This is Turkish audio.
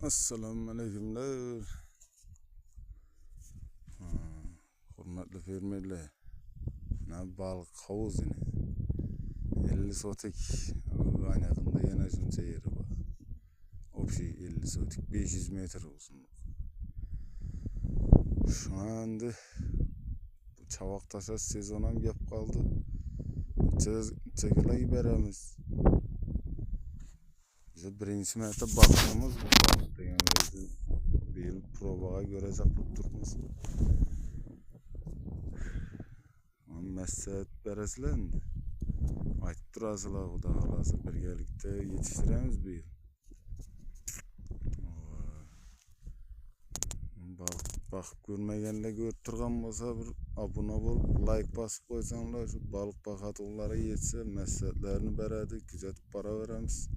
Assalamu aleykümler. Hürmetli fermerler. Ne balık havuz yine. 50 sotik. Aynakında yanacınca yeri var. O şey 50 sotik. 500 metre uzunluk. Şu anda bu çavak taşa sezonam yap kaldı. Çekilen beremiz. Bize birinci mərtə baktığımız bu balık degenlerdi. Bir yıl provaya görecek tutturmaz. Məsləhət berəsiləndi. Aytıb durasılar o da halası birgelikte yetiştiremiz bir yıl. Bakıp görmegenle görüp turgan bolsa bir abone bolup like basıp koysanlar şu balık bakatıkları yetse məsləhətlerini beredi, güzetip para veremiz.